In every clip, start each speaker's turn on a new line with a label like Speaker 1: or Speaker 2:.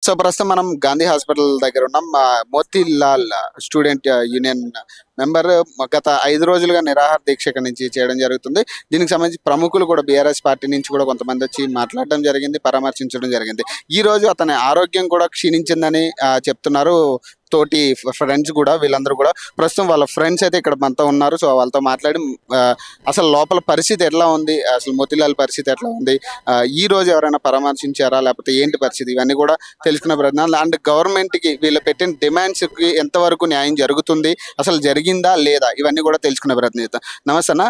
Speaker 1: So ప్రస్తుతం మనం Gandhi hospital దగ్గర ఉన్నాం. మోతీలాల్ స్టూడెంట్ యూనియన్ మెంబర్ గత 5 రోజులుగా నిరాహార దీక్ష ఇక్కడ నుంచి చేయడం జరుగుతుంది. దీనికి సంబంధించి ప్రముఖులు కూడా బీఆర్ఎస్ పార్టీ నుంచి కూడా కొంతమంది వచ్చి మాట్లాడడం జరిగింది, పరామర్శించడం జరిగింది. ఈ రోజు అతని ఆరోగ్యం కూడా క్షీణించిందని చెప్తున్నారు. తోటి ఫ్రెండ్స్ కూడా, వీళ్ళందరూ కూడా ప్రస్తుతం వాళ్ళ ఫ్రెండ్స్ అయితే ఇక్కడ మనతో ఉన్నారు. సో వాళ్ళతో మాట్లాడి అసలు లోపల పరిస్థితి ఎట్లా ఉంది, అసలు మోతీలాల్ పరిస్థితి ఎట్లా ఉంది, ఈ రోజు ఎవరైనా పరామర్శించారా లేకపోతే ఏంటి పరిస్థితి, ఇవన్నీ కూడా తెలుసుకునే ప్రయత్నాలు. అండ్ గవర్నమెంట్కి వీళ్ళు పెట్టిన డిమాండ్స్కి ఎంతవరకు న్యాయం జరుగుతుంది, అసలు జరిగిందా లేదా, ఇవన్నీ కూడా తెలుసుకునే ప్రయత్నం చేద్దాం. నమస్తే అన్న.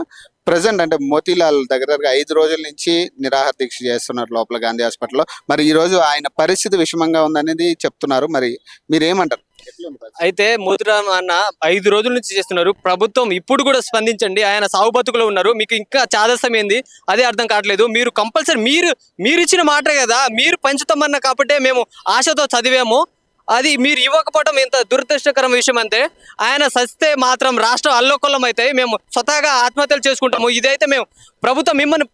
Speaker 1: ప్రజెంట్ అంటే మోతీలాల్ దగ్గర 5 రోజుల నుంచి నిరాహార దీక్ష చేస్తున్నారు లోపల గాంధీ హాస్పిటల్లో. మరి ఈ రోజు ఆయన పరిస్థితి విషమంగా ఉందనేది చెప్తున్నారు. మరి మీరేమంటారు?
Speaker 2: అయితే మోతీలాల్ అన్న 5 రోజుల నుంచి చేస్తున్నారు. ప్రభుత్వం ఇప్పుడు కూడా స్పందించండి. ఆయన సాగు బతుకులో ఉన్నారు. మీకు ఇంకా చాదస్తం ఏంది అదే అర్థం కావట్లేదు. మీరు కంపల్సరీ మీరు ఇచ్చిన మాటే కదా, మీరు పంచుతామన్న కాబట్టే మేము ఆశతో చదివాము. అది మీరు ఇవ్వకపోవడం ఎంత దురదృష్టకరం విషయం అంటే, ఆయన సస్తే మాత్రం రాష్ట్రం అల్లోకొల్లం అవుతాయి. మేము స్వతహాగా ఆత్మహత్యలు చేసుకుంటాము. ఇదైతే మేము ప్రభుత్వం మిమ్మల్ని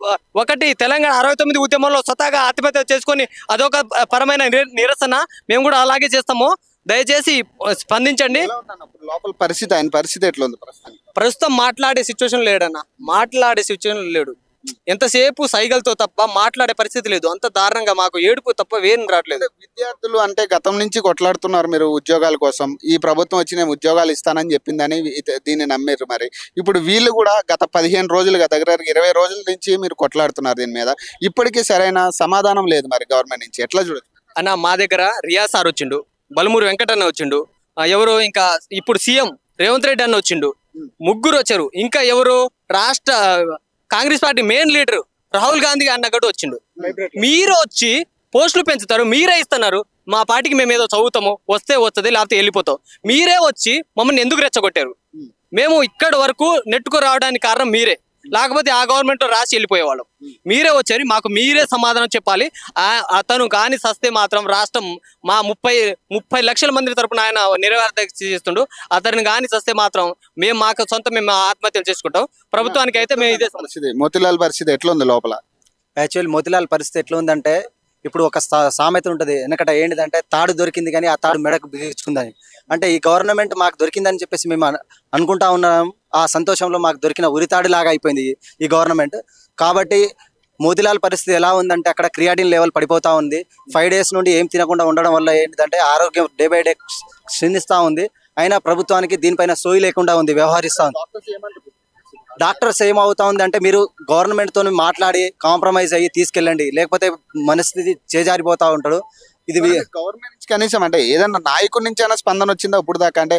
Speaker 2: ఒకటి తెలంగాణ 69 ఉద్యమంలో స్వతహాగా ఆత్మహత్య చేసుకొని అదొక పరమైన నిరసన, మేము కూడా అలాగే చేస్తాము. దయచేసి స్పందించండి.
Speaker 1: లోపల పరిస్థితి, ఆయన పరిస్థితి ఎట్లా ఉంది?
Speaker 2: ప్రస్తుతం మాట్లాడే సిచ్యువేషన్ లేడన్న, మాట్లాడే సిచ్యువేషన్ లేడు. ఎంతసేపు సైగలతో తప్ప మాట్లాడే పరిస్థితి లేదు. అంత దారుణంగా మాకు ఏడుపు తప్ప వేరేం రావట్లేదు.
Speaker 1: విద్యార్థులు అంటే గతం నుంచి కొట్లాడుతున్నారు మీరు ఉద్యోగాల కోసం. ఈ ప్రభుత్వం వచ్చి నేను ఉద్యోగాలు ఇస్తానని చెప్పిందని దీన్ని నమ్మారు. మరి ఇప్పుడు వీళ్ళు కూడా గత 15 రోజులుగా, దగ్గర 20 రోజుల నుంచి మీరు కొట్లాడుతున్నారు దీని మీద. ఇప్పటికీ సరైన సమాధానం లేదు మరి గవర్నమెంట్ నుంచి. ఎట్లా చూడొచ్చు
Speaker 2: అన్న? మా దగ్గర రియా సార్ వచ్చిండు, బలమూరి వెంకటన్న వచ్చిండు, ఎవరు ఇంకా ఇప్పుడు సీఎం రేవంత్ రెడ్డి అన్న వచ్చిండు, ముగ్గురు వచ్చారు. ఇంకా ఎవరు రాష్ట్ర Congress party main leader Rahul Gandhi అన్న కూడా వచ్చిండు. మీరు వచ్చి పోస్టులు పెంచుతారు, మీరే ఇస్తున్నారు. మా పార్టీకి మేము ఏదో చదువుతాము, వస్తే వస్తుంది లేకపోతే వెళ్ళిపోతాం. మీరే వచ్చి మమ్మల్ని ఎందుకు రెచ్చగొట్టారు? మేము ఇక్కడ వరకు నెట్టుకు రావడానికి కారణం మీరే, లేకపోతే ఆ గవర్నమెంట్ రాసి వెళ్ళిపోయేవాళ్ళం. మీరే వచ్చారు, మాకు మీరే సమాధానం చెప్పాలి. అతను కానీ సస్తే మాత్రం రాష్ట్రం మా 30 లక్షల మంది తరపున ఆయన నిరాహార దీక్ష చేస్తుండు. అతను కానీ సస్తే మాత్రం మేము ఆత్మహత్యలు చేసుకుంటాం. ప్రభుత్వానికి అయితే మేము ఇదే
Speaker 1: పరిస్థితి. మోతీలాల్ పరిస్థితి ఎట్లా ఉంది లోపల?
Speaker 3: యాక్చువల్ మోతీలాల్ పరిస్థితి ఎట్లా ఉందంటే, ఇప్పుడు ఒక సామెత ఉంటుంది వెనకట, ఏంటిదంటే తాడు దొరికింది కానీ ఆ తాడు మెడకు బిగించుకుందని. అంటే ఈ గవర్నమెంట్ మాకు దొరికిందని చెప్పేసి మేము అనుకుంటా ఉన్నాం. ఆ సంతోషంలో మాకు దొరికిన ఉరితాడు లాగా అయిపోయింది ఈ గవర్నమెంట్. కాబట్టి మోతీలాల్ పరిస్థితి ఎలా ఉందంటే, అక్కడ క్రియాటిన్ లెవెల్ పడిపోతూ ఉంది. 5 డేస్ నుండి ఏం తినకుండా ఉండడం వల్ల ఏంటిదంటే ఆరోగ్యం డే బై డే క్షీణిస్తూ ఉంది. అయినా ప్రభుత్వానికి దీనిపైన సోయి లేకుండా ఉంది, వ్యవహరిస్తూ ఉంది. డాక్టర్స్ ఏమవుతా ఉంది అంటే, మీరు గవర్నమెంట్తో మాట్లాడి కాంప్రమైజ్ అయ్యి తీసుకెళ్ళండి, లేకపోతే మనస్థితి చేజారిపోతూ ఉంటాడు. ఇది
Speaker 1: గవర్నమెంట్ కనీసం అంటే ఏదన్నా నాయకుడి నుంచి అయినా స్పందన వచ్చిందా ఇప్పుడు దాకా? అంటే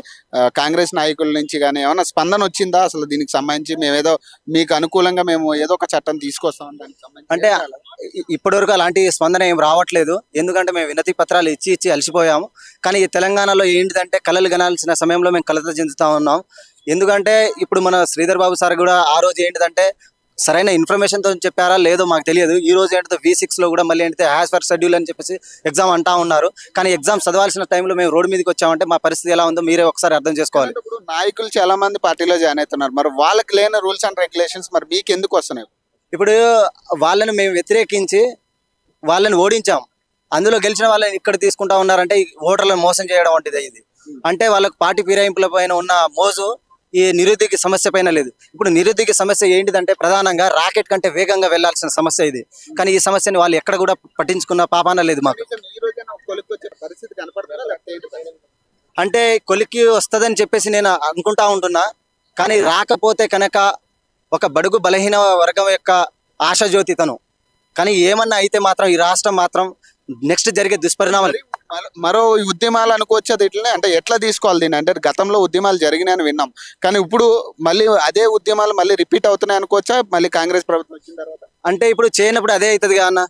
Speaker 1: కాంగ్రెస్ నాయకుల నుంచి కానీ ఏమన్నా స్పందన వచ్చిందా అసలు దీనికి సంబంధించి? మేము ఏదో మీకు అనుకూలంగా మేము ఏదో ఒక చట్టం తీసుకొస్తాం దానికి సంబంధించి
Speaker 3: అంటే ఇప్పటివరకు అలాంటి స్పందన ఏం రావట్లేదు. ఎందుకంటే మేము వినతి పత్రాలు ఇచ్చి అలసిపోయాము. కానీ ఈ తెలంగాణలో ఏంటిదంటే కలలు కనాల్సిన సమయంలో మేము కలత చెందుతా ఉన్నాం. ఎందుకంటే ఇప్పుడు మన శ్రీధర్ బాబు సార్ కూడా ఆ రోజు ఏంటిదంటే సరైన ఇన్ఫర్మేషన్తో చెప్పారా లేదో మాకు తెలియదు. ఈ రోజు ఏంటో V6లో కూడా మళ్ళీ ఏంటంటే యాజ్ పర్ షెడ్యూల్ అని చెప్పేసి ఎగ్జామ్ అంటా ఉన్నారు. కానీ ఎగ్జామ్ చదవాల్సిన టైంలో మేము రోడ్డు మీదకి వచ్చామంటే మా పరిస్థితి ఎలా ఉందో మీరే ఒకసారి అర్థం చేసుకోవాలి.
Speaker 1: ఇప్పుడు నాయకులు చాలా మంది పార్టీలో జాయిన్ అవుతున్నారు, మరి వాళ్ళకి లేని రూల్స్ అండ్ రెగ్యులేషన్స్ మరి మీకు ఎందుకు వస్తున్నాయి?
Speaker 3: ఇప్పుడు వాళ్ళని మేము వ్యతిరేకించి వాళ్ళని ఓడించాం. అందులో గెలిచిన వాళ్ళని ఇక్కడ తీసుకుంటా ఉన్నారంటే ఓటర్లను మోసం చేయడం వంటిది ఇది. అంటే వాళ్ళకు పార్టీ ఫిరాయింపుల పైన ఉన్న మోజు ఈ నిరుద్యోగ సమస్య పైన లేదు. ఇప్పుడు నిరుద్యోగ సమస్య ఏంటిదంటే ప్రధానంగా రాకెట్ కంటే వేగంగా వెళ్లాల్సిన సమస్య ఇది. కానీ ఈ సమస్యని వాళ్ళు ఎక్కడ కూడా పట్టించుకున్న పాపాన లేదు మాకు. అంటే కొలిక్కి వస్తుందని చెప్పేసి నేను అనుకుంటా ఉంటున్నా. కానీ రాకపోతే కనుక ఒక బడుగు బలహీన వర్గం యొక్క ఆశాజ్యోతి తను. కానీ ఏమన్నా అయితే మాత్రం ఈ రాష్ట్రం మాత్రం నెక్స్ట్ జరిగే దుష్పరిణామాలు
Speaker 1: మరో ఉద్యమాలు అనుకోవచ్చు. అది ఇట్లనే అంటే ఎట్లా తీసుకోవాలి దీన్ని? అంటే గతంలో ఉద్యమాలు జరిగినాయని విన్నాం, కానీ ఇప్పుడు మళ్ళీ అదే ఉద్యమాలు మళ్ళీ రిపీట్ అవుతున్నాయి అనుకోవచ్చా మళ్ళీ కాంగ్రెస్ ప్రభుత్వం వచ్చిన తర్వాత?
Speaker 3: అంటే ఇప్పుడు చేయనప్పుడు అదే అవుతుంది కదా అన్న.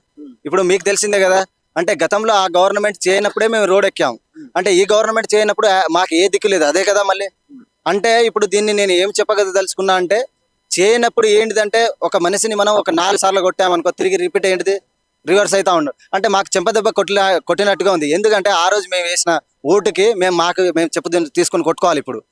Speaker 3: ఇప్పుడు మీకు తెలిసిందే కదా, అంటే గతంలో ఆ గవర్నమెంట్ చేయనప్పుడే మేము రోడ్ ఎక్కాం. అంటే ఈ గవర్నమెంట్ చేయనప్పుడు మాకు ఏ దిక్కు లేదు, అదే కదా మళ్ళీ. అంటే ఇప్పుడు దీన్ని నేను ఏం చెప్పగలుచుకున్నా అంటే, చేయనప్పుడు ఏంటిదంటే ఒక మనిషిని మనం ఒక 4 సార్లు కొట్టామనుకో, తిరిగి రిపీట్ ఏంటిది రివర్స్ అవుతా ఉండు. అంటే మాకు చెంపదెబ్బ కొట్టినట్టుగా ఉంది. ఎందుకంటే ఆ రోజు మేము వేసిన ఓటుకి మేము చెప్పు తీసుకొని కొట్టుకోవాలి ఇప్పుడు.